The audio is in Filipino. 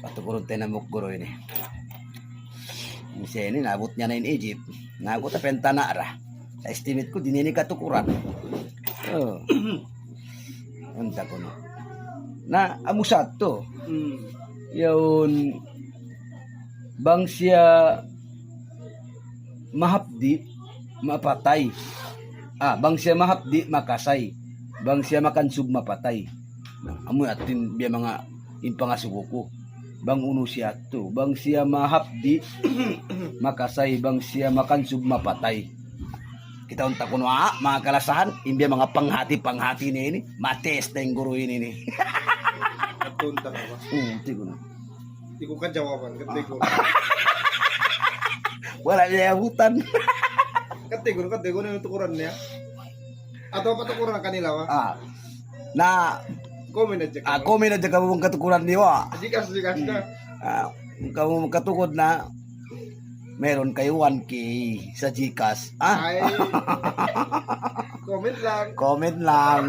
Patukurong tayo na mukguro yun eh. Kasi ini nabot niya na in Egypt. Nabot na pentana ra. Sa estimate ko, dinini katukuran. Oh. Anta ko no. Na amusat to. Yun bang siya mahapdi mapatay. Bang siya mahapdi makasay. Bang siya makansub mapatay. Amoy atin biya mga impangasuko ko. Bang uno siya to. Bang siya mahapdi makasay. Bang siya makansub mapatay. Kita unta kuno mga kalasahan, imbya mga panghati ni ini, mates na yung guro ini. Katunta ka ba? Tigo na. Hindi ko kajawaban, kategor. Wala niya hutan. Kategor na yung tukuran niya. Ato patukuran kanila wa? Na Comment na check. komen na dyan ka mong katukuran niwa. Jikas na. Kamu katukod na meron kayo 1K sa Gcash. Ay. Comment lang. Comment lang.